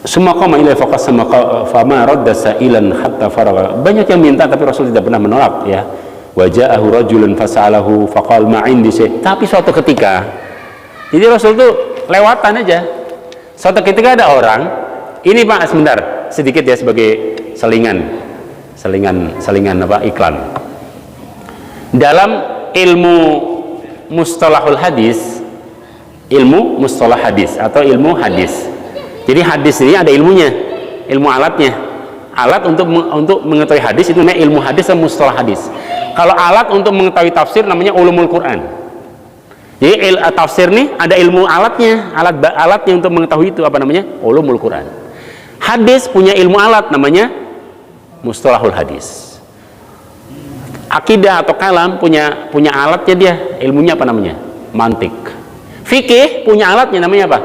Semua qama ilai faqasama fama radda sa'ilan hatta faragha. Banyak yang minta tapi Rasul tidak pernah menolak ya. Wa ja'ahu rajulun fas'alahu faqal ma 'indi syai'. Tapi suatu ketika, jadi Rasul tuh lewatan aja. Suatu ketika ada orang, ini Pak sebentar, sedikit ya sebagai selingan apa, iklan. Dalam ilmu mustalahul hadis, ilmu mustalah hadis atau ilmu hadis. Jadi hadis ini ada ilmunya, ilmu alatnya. Alat untuk mengetahui hadis itu namanya ilmu hadis dan mustalah hadis. Kalau alat untuk mengetahui tafsir namanya ulumul Quran. Jadi tafsir nih ada ilmu alatnya, alatnya untuk mengetahui itu apa namanya? Ulumul Quran. Hadis punya ilmu alat namanya mustalahul hadis. Akidah atau kalam punya alatnya dia, ilmunya apa namanya? Mantik. Fikih punya alatnya namanya apa?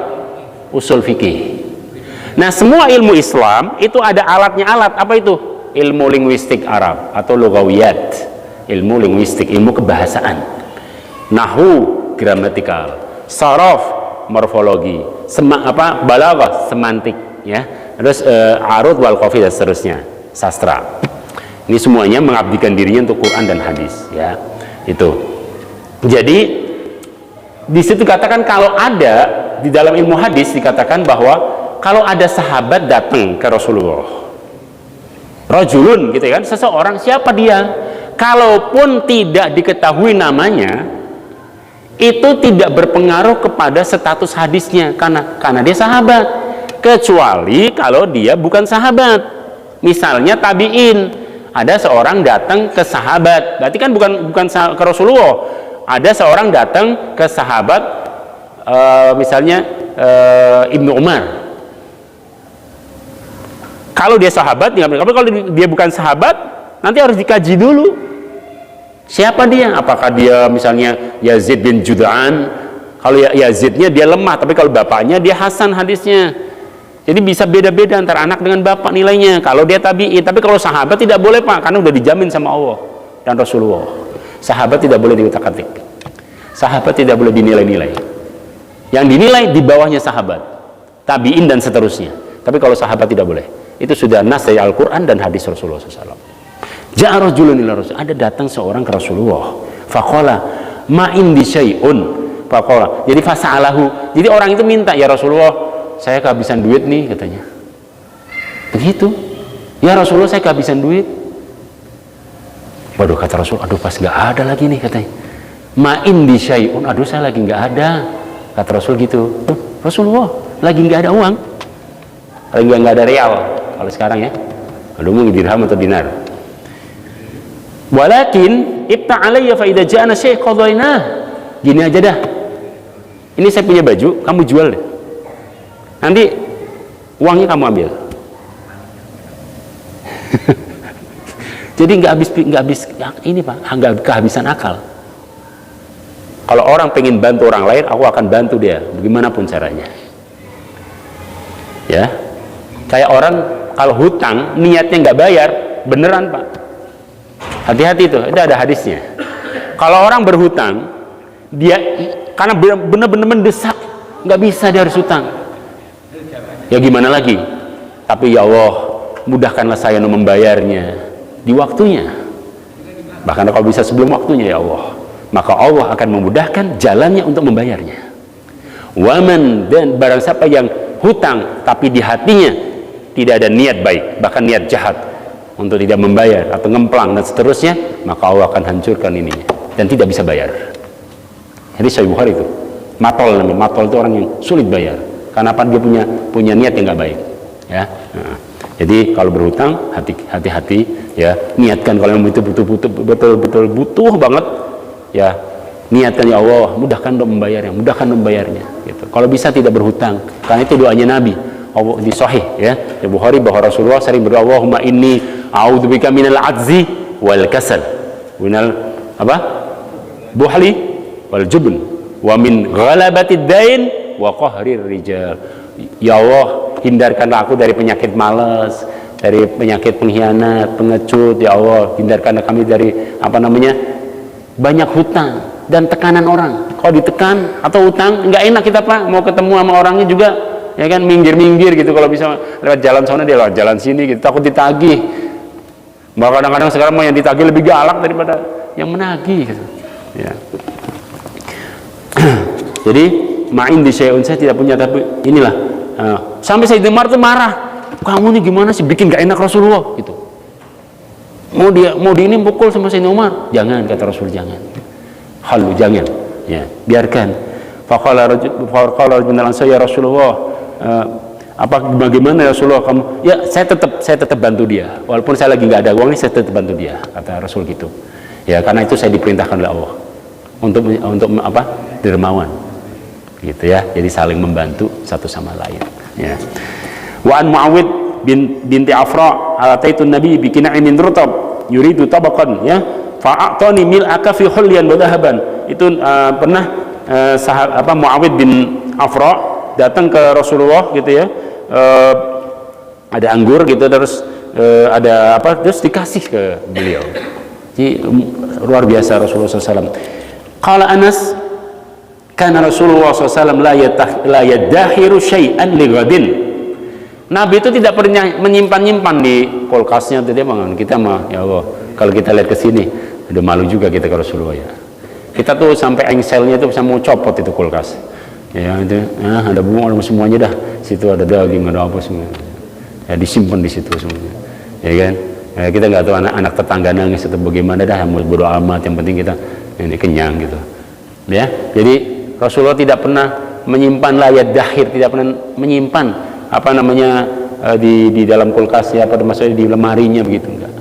Usul fikih. Nah, semua ilmu Islam itu ada alatnya. Alat apa itu? Ilmu linguistik Arab atau lugawiyat, ilmu linguistik, ilmu kebahasaan, nahwu, gramatikal, saraf, morfologi, balaghah, semantik ya. Terus arud wal qafi dan seterusnya, sastra. Ini semuanya mengabdikan dirinya untuk Quran dan hadis, ya. Itu. Jadi di situ katakan kalau ada di dalam ilmu hadis dikatakan bahwa kalau ada sahabat datang ke Rasulullah, rajulun gitu kan, seseorang, siapa dia? Kalaupun tidak diketahui namanya, itu tidak berpengaruh kepada status hadisnya karena dia sahabat, kecuali kalau dia bukan sahabat. Misalnya tabi'in, ada seorang datang ke sahabat, berarti kan bukan ke Rasulullah. Ada seorang datang ke sahabat, misalnya Ibnu Umar. Kalau dia sahabat, tapi kalau dia bukan sahabat, nanti harus dikaji dulu. Siapa dia? Apakah dia misalnya Yazid bin Jud'an? Kalau Yazidnya dia lemah, tapi kalau bapaknya dia Hasan hadisnya. Jadi bisa beda-beda antara anak dengan bapak nilainya. Kalau dia tabi'in, tapi kalau sahabat tidak boleh Pak, karena udah dijamin sama Allah dan Rasulullah. Sahabat tidak boleh diutak-atik. Sahabat tidak boleh dinilai-nilai. Yang dinilai di bawahnya sahabat, tabi'in dan seterusnya. Tapi kalau sahabat tidak boleh. Itu sudah nas dari Al-Quran dan hadis Rasulullah SAW. Ja'a rajulun ila Rasul, ada datang seorang ke Rasulullah. Faqala ma indi syai'un. Faqala. Jadi fasa'alahu. Jadi orang itu minta, ya Rasulullah, saya kehabisan duit nih katanya. Begitu. Ya Rasulullah, saya kehabisan duit. Waduh, kata Rasul, aduh pas nggak ada lagi nih katanya. Ma indi syai'un, aduh saya lagi nggak ada. Kata Rasul gitu. Rasulullah, lagi nggak ada uang. Lagi nggak ada real. Kalau sekarang ya. Kalau mau dirham atau dinar. Walakin ibta alayya fa idza ja'ana syai' qadainah. Gini aja dah. Ini saya punya baju, kamu jual deh. Nanti uangnya kamu ambil. Jadi nggak habis ini Pak, nggak kehabisan akal. Kalau orang pengen bantu orang lain, aku akan bantu dia, bagaimanapun caranya. Ya, kayak orang kalau hutang niatnya nggak bayar, beneran Pak. Hati-hati itu ada hadisnya. Kalau orang berhutang, dia karena benar-benar mendesak, nggak bisa dia harus hutang. Ya gimana lagi? Tapi ya Allah, mudahkanlah saya untuk membayarnya di waktunya. Bahkan kalau bisa sebelum waktunya ya Allah, maka Allah akan memudahkan jalannya untuk membayarnya. Waman, dan barang siapa yang hutang tapi di hatinya tidak ada niat baik, bahkan niat jahat untuk tidak membayar atau ngemplang dan seterusnya, maka Allah akan hancurkan ininya dan tidak bisa bayar. Jadi Sahih Bukhari itu matol namanya. Matol itu orang yang sulit bayar. Karena apa? Dia punya niat yang nggak baik. Ya. Nah, jadi kalau berhutang hati-hati ya, niatkan kalau itu betul-betul butuh banget ya, niatkan ya Allah, mudahkan untuk membayarnya, gitu. Kalau bisa tidak berhutang, karena itu doanya Nabi. Allah di Sahih ya, di Bukhari, bahwa Rasulullah sering berdoa, Allahumma inni a'udzubika minal ajzi wal kasal, minal apa? Buhli wal jubn, wa min ghalabatid dain wa qahrir rijal. Ya Allah, hindarkanlah aku dari penyakit malas, dari penyakit pengkhianat, pengecut. Ya Allah, hindarkanlah kami dari banyak hutang dan tekanan orang. Kalau ditekan atau hutang, nggak enak kita Pak, mau ketemu sama orangnya juga, ya kan, minggir-minggir gitu. Kalau bisa lewat jalan sana, dia lewat jalan sini gitu, takut ditagih. Bahkan kadang-kadang sekarang mau yang ditagih lebih galak daripada yang menagih gitu. Ya. Jadi ma'in di syai'un, saya tidak punya, tapi inilah sampai Sayyidina Umar tuh marah, kamu nih gimana sih bikin gak enak Rasulullah gitu. Mau di ini pukul sama Sayyidina Umar, jangan, kata Rasul, jangan, halu, jangan ya, biarkan. Faqala rajulun ansar, ya Rasulullah, bagaimana ya Rasulullah, kamu, ya saya tetap bantu dia walaupun saya lagi nggak ada uangnya, saya tetap bantu dia, kata Rasul gitu ya, karena itu saya diperintahkan oleh Allah untuk dermawan gitu ya, jadi saling membantu satu sama lain ya. Wa an Muawid binti Afra ataitun Nabi bi kina'in rutab yuridu tabaqan ya, fa'atani mil'aka fi hulyan wa dhahaban. Itu pernah Muawid bin Afra datang ke Rasulullah gitu ya, ada anggur gitu, terus terus dikasih ke beliau. Jadi luar biasa Rasulullah SAW. Qala Anas, kana Rasulullah SAW la yadahiru syai'an li ghadin Nabi itu tidak pernah menyimpan-nyimpan di kulkasnya itu dia bangun. Kita mah ya Allah, kalau kita lihat ke sini udah malu juga kita ke Rasulullah ya. Kita tuh sampai engselnya itu bisa mau copot itu kulkas. Ya itu, ada bunga ada semuanya dah. Situ ada daging, ada apa semua. Ya disimpan di situ semuanya. Ya kan? Ya, kita nggak tahu anak-anak tetangga nangis atau bagaimana dah, mau bodo amat, yang penting kita ini kenyang gitu. Ya. Jadi Rasulullah tidak pernah menyimpan layat dahir, tidak pernah menyimpan apa namanya di dalam kulkasnya, apa maksudnya di lemarinya begitu enggak.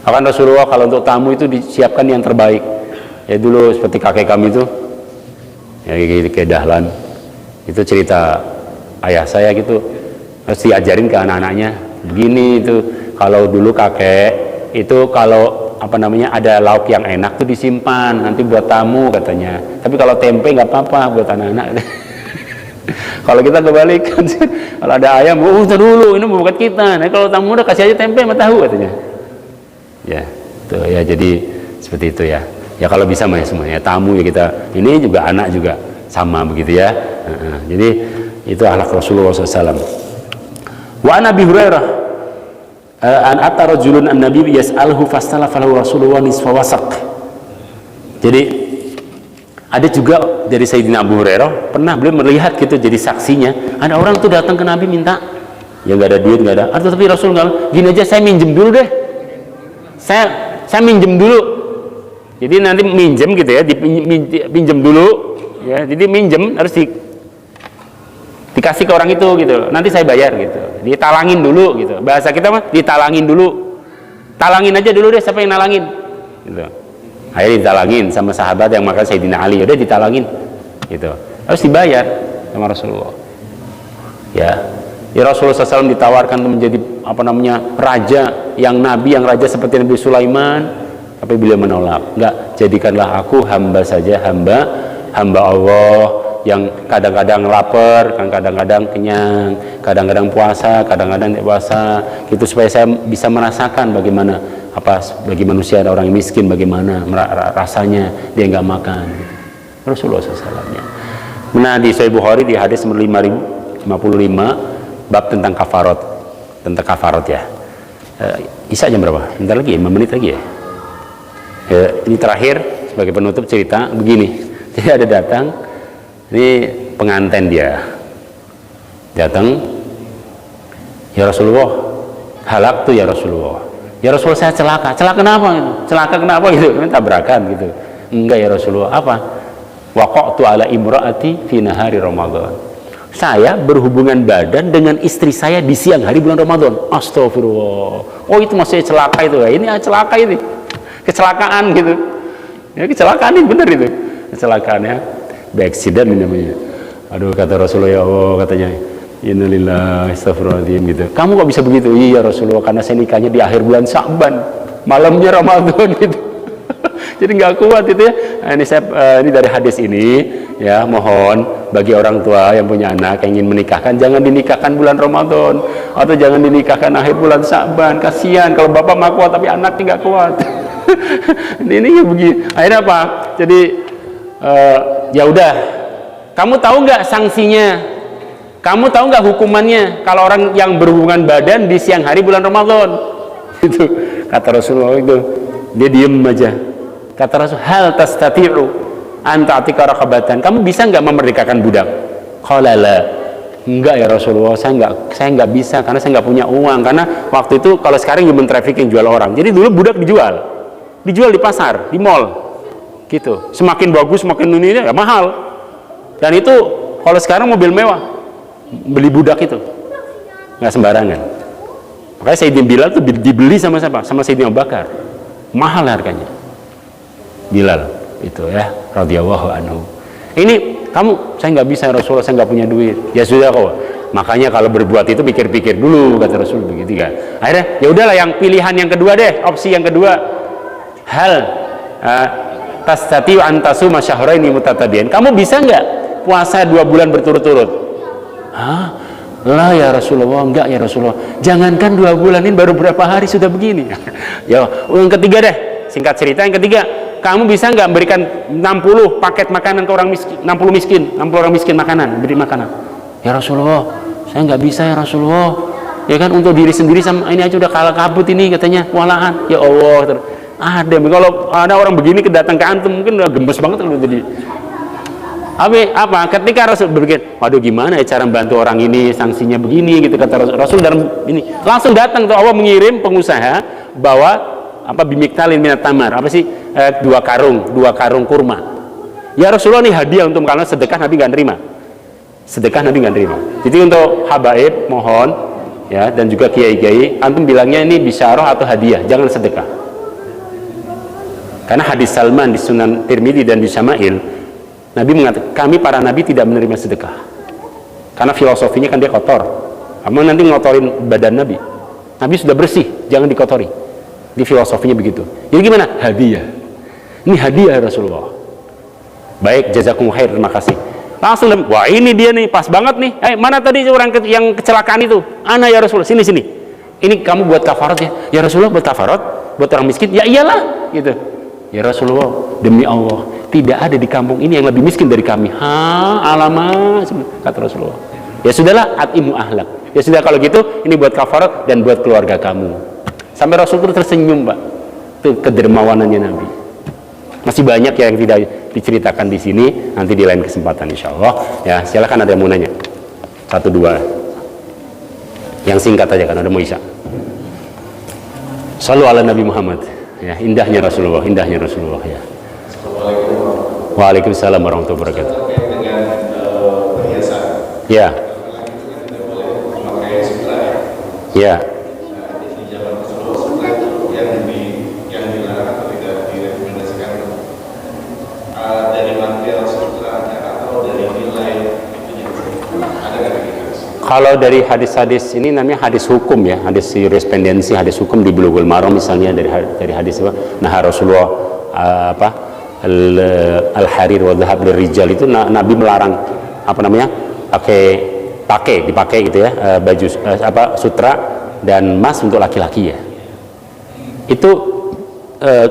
Akan Rasulullah kalau untuk tamu itu disiapkan yang terbaik. Ya dulu seperti kakek kami itu ya kayak dahlan. Itu cerita ayah saya gitu. Terus diajarin ke anak-anaknya, begini itu kalau dulu kakek itu kalau apa namanya ada lauk yang enak tuh disimpan nanti buat tamu katanya. Tapi kalau tempe nggak apa-apa buat anak-anak. Kalau kita kebalikan, kalau ada ayam, dulu ini buat kita. Nah kalau tamu udah kasih aja tempe sama tahu katanya. Ya, tuh ya jadi seperti itu ya. Ya kalau bisa mah ya semuanya tamu ya kita. Ini juga anak juga sama begitu ya. Jadi itu akhlak Rasulullah SAW. Wa Nabi Hurairah an atta rajulun an-nabi yas'alhu fastalafahu Rasulullah nisfa wasaq. Jadi ada juga dari Sayyidina Abu Hurairah pernah beliau melihat gitu jadi saksinya ada orang tuh datang ke Nabi minta ya nggak ada duit nggak ada tapi Rasul nggak gini aja saya minjem dulu deh saya minjem dulu jadi nanti minjem gitu ya dipinjem dulu ya jadi minjem harus dikasih ke orang itu gitu nanti saya bayar gitu ditalangin dulu gitu bahasa kita mah ditalangin dulu talangin aja dulu deh siapa yang nalangin gitu. Akhirnya ditalangin sama sahabat yang makan Sayyidina Ali, udah ditalangin gitu harus dibayar sama Rasulullah ya Rasulullah SAW ditawarkan untuk menjadi apa namanya raja yang nabi yang raja seperti Nabi Sulaiman tapi beliau menolak enggak jadikanlah aku hamba saja hamba Allah yang kadang-kadang lapar kadang-kadang kenyang kadang-kadang puasa kadang-kadang tidak puasa gitu supaya saya bisa merasakan bagaimana bagi manusia ada orang yang miskin bagaimana rasanya dia nggak makan gitu. Rasulullah SAW ya. Nah di Sahih Bukhari di hadis 5055 bab tentang kafarat ya. Isya jam berapa? Bentar lagi 5 menit lagi ya. Ini terakhir sebagai penutup cerita begini. Jadi ada datang ini pengantin dia datang ya Rasulullah halak tuh ya Rasulullah. Ya Rasulullah saya celaka kenapa gitu tabrakan gitu enggak ya Rasulullah apa waqa'tu ala imraati fi nahari Ramadan saya berhubungan badan dengan istri saya di siang hari bulan Ramadan astagfirullah oh itu maksudnya celaka itu ya ini celaka ini kecelakaan gitu ya kecelakaan ini benar itu kecelakaannya accident namanya aduh kata Rasulullah ya Allah katanya innalillahi astagfirullahaladzim gitu kamu kok bisa begitu iya Rasulullah karena saya nikahnya di akhir bulan Sya'ban malamnya Ramadan gitu jadi nggak kuat itu ya nah, ini dari hadis ini ya mohon bagi orang tua yang punya anak yang ingin menikahkan jangan dinikahkan bulan Ramadan atau jangan dinikahkan akhir bulan Sya'ban kasihan kalau bapak mah kuat tapi anaknya nggak kuat ini begini akhirnya apa jadi ya udah kamu tahu nggak sanksinya kamu tahu nggak hukumannya kalau orang yang berhubungan badan di siang hari bulan Ramadan itu kata Rasulullah itu dia diem aja kata Rasul hal tastati'u anta atika raqabatan kamu bisa nggak memerdekakan budak qala la enggak ya Rasulullah saya nggak bisa karena saya nggak punya uang karena waktu itu kalau sekarang human trafficking jual orang jadi dulu budak dijual di pasar di mall gitu semakin bagus semakin ini ya mahal dan itu kalau sekarang mobil mewah beli budak itu nggak sembarangan makanya Sayyidina Bilal tuh dibeli sama siapa? Sama Sayyidina Abu Bakar mahal harganya Bilal itu ya radhiyallahu anhu ini kamu saya nggak bisa Rasulullah saya nggak punya duit ya sudah kok makanya kalau berbuat itu pikir-pikir dulu kata Rasul begitu kan akhirnya ya udahlah yang pilihan yang kedua deh opsi yang kedua hal tastati an tasuma syahraini mutatabi'in kamu bisa nggak puasa 2 bulan berturut-turut lah ya Rasulullah enggak ya Rasulullah jangankan 2 bulan ini baru berapa hari sudah begini ya yang ketiga deh singkat cerita yang ketiga kamu bisa nggak memberikan 60 paket makanan ke orang miskin 60 orang miskin makanan beri makanan ya Rasulullah saya nggak bisa ya Rasulullah, ya kan, untuk diri sendiri sama ini aja udah kalah kabut ini katanya, walahan ya Allah. Ada, kalau ada orang begini kedatang ke antum mungkin udah gemes banget kalau jadi apa ketika Rasul berpikir, waduh gimana ya cara membantu orang ini, sanksinya begini gitu, kata Rasul dalam ini langsung datang tuh Allah mengirim pengusaha bawa apa bimiktalin minat tamar, apa sih, 2 karung kurma. Ya Rasulullah, nih hadiah untuk kalian, sedekah Nabi nggak nerima, sedekah Nabi nggak nerima. Jadi untuk habaib mohon ya, dan juga kiai-kiai antum bilangnya ini bisyarah atau hadiah, jangan sedekah. Karena hadis Salman di Sunan Tirmidzi dan di Syama'il, Nabi mengatakan, kami para nabi tidak menerima sedekah. Karena filosofinya kan dia kotor. Kamu nanti ngotorin badan Nabi. Nabi sudah bersih, jangan dikotori. Di filosofinya begitu. Jadi gimana? Hadiah. Ini hadiah Rasulullah. Baik, jazakumullah khair, terima kasih. Langsung, wah ini dia nih, pas banget nih. Mana tadi orang yang kecelakaan itu? Ana ya Rasulullah, sini. Ini kamu buat kafarat ya? Ya Rasulullah, buat kafarat? Buat orang miskin? Ya iyalah, gitu. Ya Rasulullah, demi Allah, tidak ada di kampung ini yang lebih miskin dari kami. Alamak, kata Rasulullah. Ya sudahlah, atimu ahlak. Ya sudah kalau gitu, ini buat kafarat dan buat keluarga kamu. Sampai Rasul itu tersenyum, Pak. Itu kedermawanannya Nabi. Masih banyak yang tidak diceritakan di sini, nanti di lain kesempatan insya Allah. Ya silakan, ada yang mau nanya. 1, 2. Yang singkat aja kan, ada mau Isya. Shallu ala Nabi Muhammad. Ya, indahnya Rasulullah ya. Waalaikumsalam warahmatullahi wabarakatuh.
Terkait dengan perhiasan.
Ya.
Itu kan tidak boleh memakai sutra ya.
Ya.
Di zaman Rasulullah sutra itu yang dilarang atau tidak direkomendasikan dari material sutranya atau dari nilai itunya. Ada nggak begitu?
Kalau dari hadis-hadis ini namanya hadis hukum ya, hadis jurisprudensi, hadis hukum di Bulughul Maram misalnya, dari hadis apa? Nah Rasulullah al-harir wa dhahab lirijal itu Nabi melarang apa namanya? dipakai gitu ya, baju sutra dan emas untuk laki-laki ya. Itu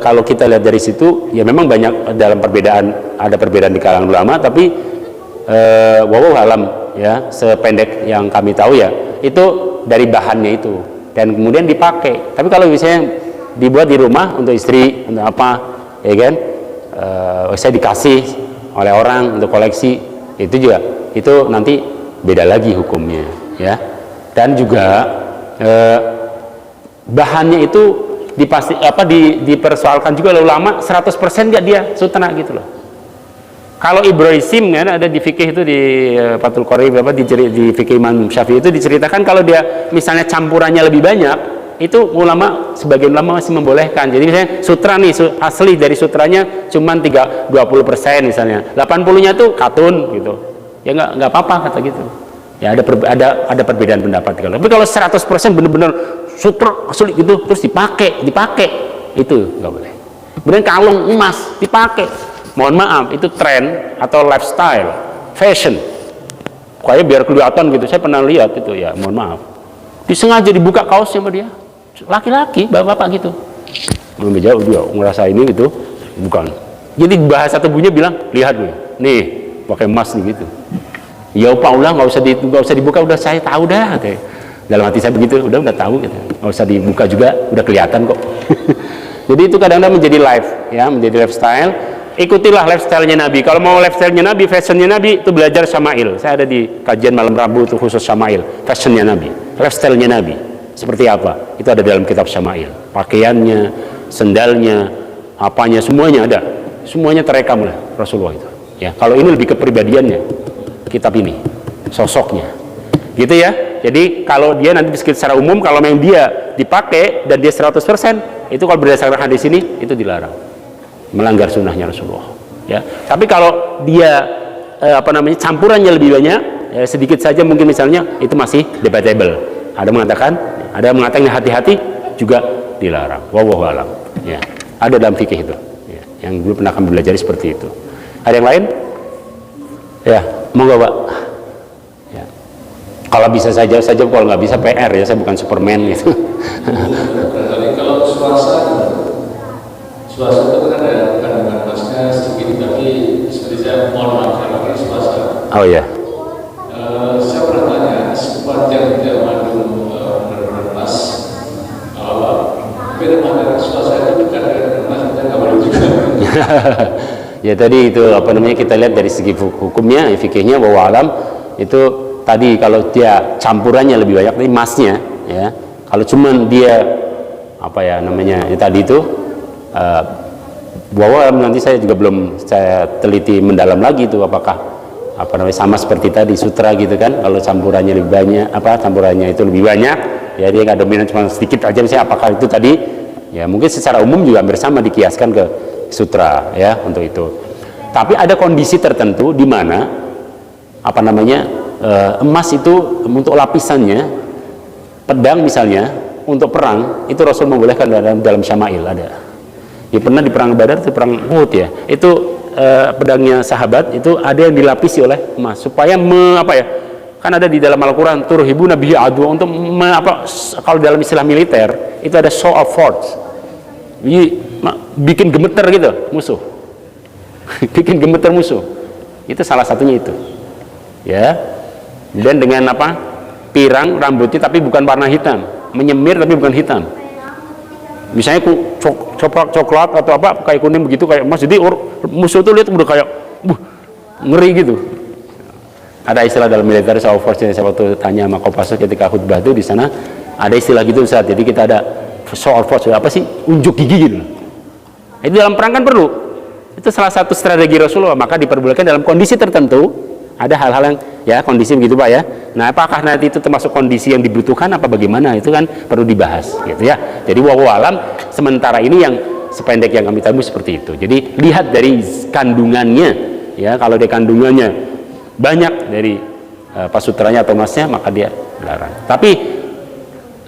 kalau kita lihat dari situ ya memang banyak ada perbedaan di kalangan ulama, tapi wallahu alam ya, sependek yang kami tahu ya, itu dari bahannya itu dan kemudian dipakai. Tapi kalau misalnya dibuat di rumah untuk istri, untuk apa ya kan, saya dikasih oleh orang untuk koleksi, itu juga itu nanti beda lagi hukumnya ya. Dan juga bahannya itu dipersoalkan juga oleh ulama, 100% nggak dia sutra gitu loh. Kalau Ibrahim kan ada di fikih itu, di Fathul Qorib di fikih Imam Syafi'i itu diceritakan kalau dia misalnya campurannya lebih banyak, itu sebagian ulama masih membolehkan. Jadi misalnya sutra nih, asli dari sutranya cuma 20% misalnya, 80-nya tuh katun gitu. Ya nggak apa-apa kata gitu. Ya ada perbedaan pendapat. Tapi kalau 100% benar-benar sutra asli gitu terus dipakai itu nggak boleh. Kemudian kalung emas dipakai, mohon maaf, itu tren atau lifestyle, fashion. Kayak biar kelihatan gitu. Saya pernah lihat itu ya, mohon maaf. Disengaja dibuka kaosnya sama dia. Laki-laki, bapak-bapak gitu. Belum jauh dia ngerasa ini gitu, bukan. Jadi bahasa tubuhnya bilang, lihat nih, pakai emas nih gitu. Ya Pak ulah nggak usah dibuka, udah saya tahu dah. Katanya. Dalam hati saya begitu, udah tahu gitu. Nggak usah dibuka juga, udah kelihatan kok. Jadi itu kadang-kadang menjadi menjadi lifestyle. Ikutilah lifestyle-nya Nabi. Kalau mau lifestyle-nya Nabi, fashion-nya Nabi, itu belajar Syama'il. Saya ada di kajian malam Rabu itu khusus Syama'il, fashion-nya Nabi, lifestyle-nya Nabi. Seperti apa? Itu ada dalam kitab Syama'il. Pakaiannya, sendalnya, apanya, semuanya ada. Semuanya terekam lah Rasulullah itu. Ya, kalau ini lebih ke kepribadiannya, kitab ini, sosoknya. Gitu ya. Jadi kalau dia nanti secara umum, kalau memang dia dipakai dan dia 100%, itu kalau berdasarkan hadis ini, itu dilarang. Melanggar sunnahnya Rasulullah ya. Tapi kalau dia campurannya lebih banyak ya, sedikit saja mungkin misalnya, itu masih debatable. Ada mengatakan hati-hati juga dilarang. Wallahu alam ya. Ada dalam fikih itu ya, yang dulu pernah kami belajar seperti itu. Ada yang lain ya, monggo Pak ya. Kalau bisa saja, kalau nggak bisa PR ya, saya bukan Superman gitu.
Kalau swasta itu kan ada kandungan emasnya sedikit, tapi seperti saya mohon maaf, saya pakai swasta.
Oh ya.
Saya pernah tanya, sebuah
saya itu kadang-kadang emas kita nggak boleh juga.
Ya tadi itu apa namanya, kita lihat dari segi hukumnya, fikihnya, bahwa alam itu tadi kalau dia campurannya lebih banyak dari emasnya, ya. Kalau cuman dia apa ya namanya, ya tadi itu bahwa nanti saya juga belum saya teliti mendalam lagi itu apakah apa namanya sama seperti tadi sutra gitu kan, kalau campurannya lebih banyak, apa campurannya itu lebih banyak, ya dia nggak dominan cuma sedikit aja, misalnya apakah itu tadi, ya mungkin secara umum juga hampir sama dikiaskan ke sutra, ya untuk itu. Tapi ada kondisi tertentu di mana apa namanya emas itu untuk lapisannya, pedang misalnya untuk perang itu Rasul membolehkan dalam syama'il ada. Ya pernah di perang Badar, itu perang Uhud ya, itu pedangnya sahabat itu ada yang dilapisi oleh emas supaya apa ya, kan ada di dalam Al-Quran turhibuna bihi adu, untuk apa, kalau dalam istilah militer itu ada show of force, jadi bikin gemeter gitu musuh. Bikin gemeter musuh, itu salah satunya itu, ya. Dan dengan apa, pirang rambutnya tapi bukan warna hitam, menyemir tapi bukan hitam, misalnya coklat atau apa kayak kuning begitu kayak emas, jadi musuh tuh lihat udah kayak ngeri gitu. Ada istilah dalam militer show of force, saya waktu tanya sama Kopassus ketika khutbah itu di sana ada istilah gitu Ustaz. Jadi kita ada show of force, apa sih, unjuk gigi gitu. Itu dalam perang kan perlu, itu salah satu strategi Rasulullah, maka diperbolehkan dalam kondisi tertentu. Ada hal-hal yang ya kondisi begitu Pak ya. Nah apakah nanti itu termasuk kondisi yang dibutuhkan apa bagaimana, itu kan perlu dibahas gitu ya. Jadi wallahu alam, sementara ini yang sependek yang kami tahu seperti itu. Jadi lihat dari kandungannya ya, kalau dia kandungannya banyak dari pasutranya atau emasnya maka dia dilarang. Tapi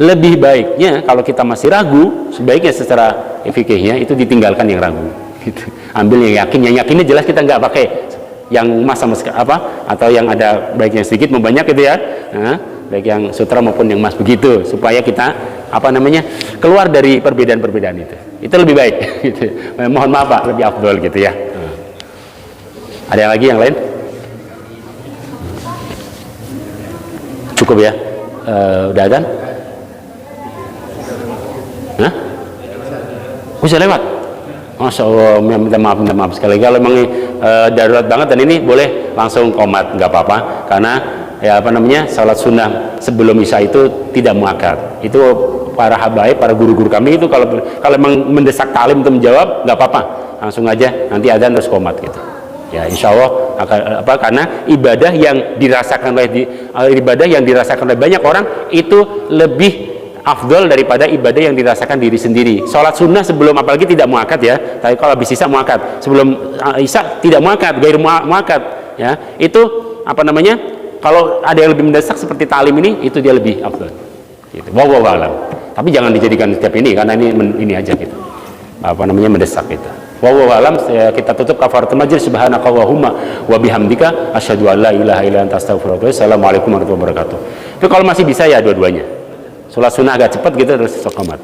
lebih baiknya kalau kita masih ragu, sebaiknya secara fikihnya itu ditinggalkan yang ragu gitu. Ambil yang yakin, yang yakinnya jelas kita nggak pakai yang emas sama apa, atau yang ada baiknya sedikit mau banyak gitu ya, nah, baik yang sutra maupun yang emas begitu, supaya kita apa namanya keluar dari perbedaan-perbedaan itu lebih baik gitu. Mohon maaf Pak, lebih afdol gitu ya. Ada yang lagi yang lain? Cukup ya, udah kan? Hah? Bisa lewat? Masya Allah, minta maaf sekali. Kalau memang darurat banget dan ini boleh langsung komat, nggak apa-apa, karena ya apa namanya salat sunnah sebelum isya itu tidak muakkad. Itu para habaib, para guru-guru kami itu kalau memang mendesak talim untuk menjawab nggak apa-apa, langsung aja nanti adzan terus komat gitu. Ya insya Allah akan apa, karena ibadah yang dirasakan oleh banyak orang itu lebih afdol daripada ibadah yang dirasakan diri sendiri. Sholat sunnah sebelum, apalagi tidak muakkad ya, tapi kalau habis isya muakkad, sebelum isya tidak muakkad, gair muakkad ya, itu apa namanya, kalau ada yang lebih mendesak seperti talim ini, itu dia lebih afdol gitu. Wallahu a'lam. Tapi jangan dijadikan setiap ini, karena ini aja gitu, apa namanya mendesak gitu. Wallahu a'lam. Kita tutup kafaratul majlis. Subhanakallahumma wa bihamdika asyhadu an la ilaha illa anta astaghfiruka wa atubu ilaik. Assalamualaikum warahmatullahi wabarakatuh. Itu kalau masih bisa ya dua-duanya. Sholat sunnah agak cepat gitu terus sokomat.